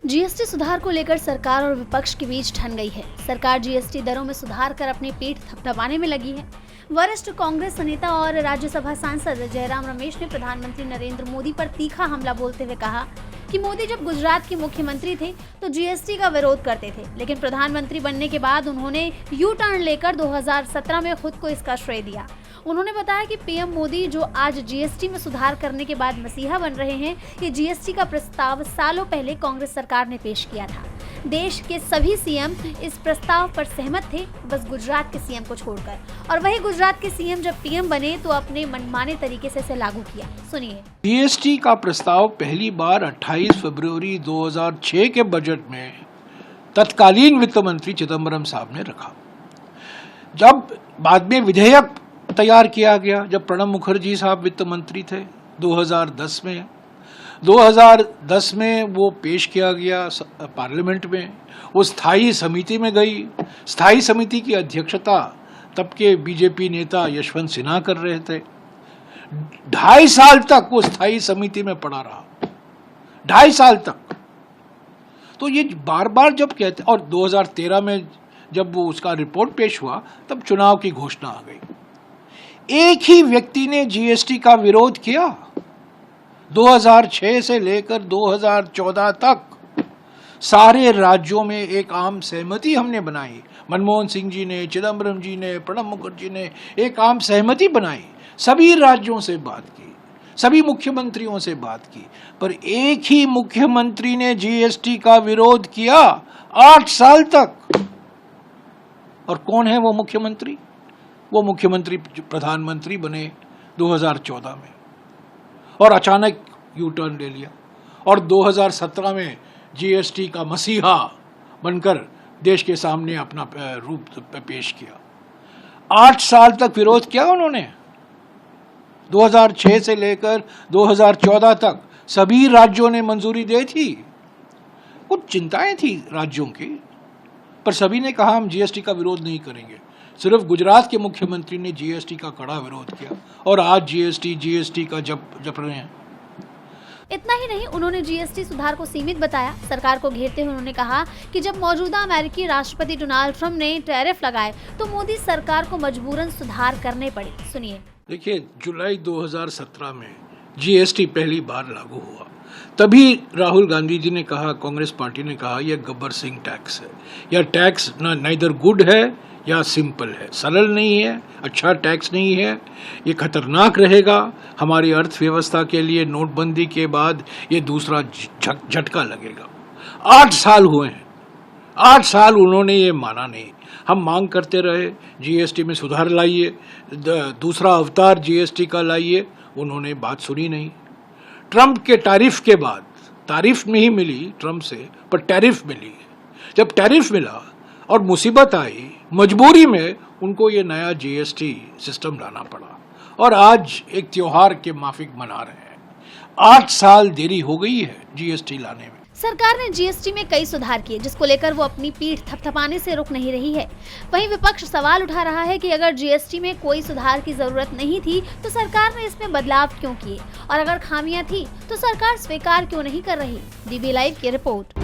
GST सुधार को लेकर सरकार और विपक्ष के बीच ठन गई है। सरकार जीएसटी दरों में सुधार कर अपनी पीठ थपथपाने में लगी है। वरिष्ठ कांग्रेस नेता और राज्यसभा सांसद जयराम रमेश ने प्रधानमंत्री नरेंद्र मोदी पर तीखा हमला बोलते हुए कहा कि मोदी जब गुजरात के मुख्यमंत्री थे तो जीएसटी का विरोध करते थे, लेकिन प्रधानमंत्री बनने के बाद उन्होंने यू टर्न लेकर 2017 में खुद को इसका श्रेय दिया। उन्होंने बताया कि पीएम मोदी जो आज जीएसटी में सुधार करने के बाद मसीहा बन रहे हैं, ये जीएसटी का प्रस्ताव सालों पहले कांग्रेस सरकार ने पेश किया था। देश के सभी सीएम इस प्रस्ताव पर सहमत थे, बस गुजरात के सीएम को छोड़कर। और वही गुजरात के सीएम जब पीएम बने तो अपने मनमाने तरीके से इसे लागू किया। सुनिए। जीएसटी का प्रस्ताव पहली बार 28 फरवरी 2006 के बजट में तत्कालीन वित्त मंत्री चिदम्बरम साहब ने रखा। जब बाद में विधेयक तैयार किया गया, जब प्रणब मुखर्जी साहब वित्त मंत्री थे 2010 में वो पेश किया गया पार्लियामेंट में, वो स्थायी समिति में गई। स्थायी समिति की अध्यक्षता तब के बीजेपी नेता यशवंत सिन्हा कर रहे थे। 2.5 साल तक वो स्थायी समिति में पड़ा रहा, 2.5 साल तक। तो ये बार बार जब कहते, और 2013 में जब वो उसका रिपोर्ट पेश हुआ तब चुनाव की घोषणा आ गई। एक ही व्यक्ति ने जीएसटी का विरोध किया। 2006 से लेकर 2014 तक सारे राज्यों में एक आम सहमति हमने बनाई। मनमोहन सिंह जी ने, चिदम्बरम जी ने, प्रणब मुखर्जी ने एक आम सहमति बनाई। सभी राज्यों से बात की, सभी मुख्यमंत्रियों से बात की, पर एक ही मुख्यमंत्री ने जीएसटी का विरोध किया 8 साल तक। और कौन है वो मुख्यमंत्री? वो मुख्यमंत्री प्रधानमंत्री बने 2014 में और अचानक यू टर्न ले लिया और 2017 में जीएसटी का मसीहा बनकर देश के सामने अपना रूप पेश किया। 8 साल तक विरोध किया उन्होंने। 2006 से लेकर 2014 तक सभी राज्यों ने मंजूरी दी थी। कुछ चिंताएं थी राज्यों की, पर सभी ने कहा हम जीएसटी का विरोध नहीं करेंगे। सिर्फ गुजरात के मुख्यमंत्री ने जीएसटी का कड़ा विरोध किया और आज जीएसटी का जप रहे हैं। इतना ही नहीं, उन्होंने जीएसटी सुधार को सीमित बताया। सरकार को घेरते हुए उन्होंने कहा कि जब मौजूदा अमेरिकी राष्ट्रपति डोनाल्ड ट्रंप ने टैरिफ लगाए तो मोदी सरकार को मजबूरन सुधार करने पड़े। सुनिए। देखिए, जुलाई 2017 में जीएसटी पहली बार लागू हुआ। तभी राहुल गांधी जी ने कहा, कांग्रेस पार्टी ने कहा, यह गब्बर सिंह टैक्स है। यह टैक्स नाइदर गुड है या सिंपल है, सरल नहीं है, अच्छा टैक्स नहीं है, ये खतरनाक रहेगा हमारी अर्थव्यवस्था के लिए। नोटबंदी के बाद ये दूसरा झटका लगेगा। 8 साल हुए हैं, 8 साल उन्होंने ये माना नहीं। हम मांग करते रहे जीएसटी में सुधार लाइए, दूसरा अवतार जीएसटी का लाइए, उन्होंने बात सुनी नहीं। ट्रंप के टैरिफ के बाद, तारीफ नहीं मिली ट्रंप से, पर टैरिफ मिली। जब टैरिफ मिला और मुसीबत आई, मजबूरी में उनको ये नया जीएसटी सिस्टम लाना पड़ा और आज एक त्योहार के माफिक मना रहे हैं। 8 साल देरी हो गई है जीएसटी लाने में। सरकार ने जीएसटी में कई सुधार किए, जिसको लेकर वो अपनी पीठ थपथपाने से रुक नहीं रही है। वहीं विपक्ष सवाल उठा रहा है कि अगर जीएसटी में कोई सुधार की जरूरत नहीं थी तो सरकार ने इसमें बदलाव क्यों किए, और अगर खामियां थी तो सरकार स्वीकार क्यों नहीं कर रही। डीबी लाइव की रिपोर्ट।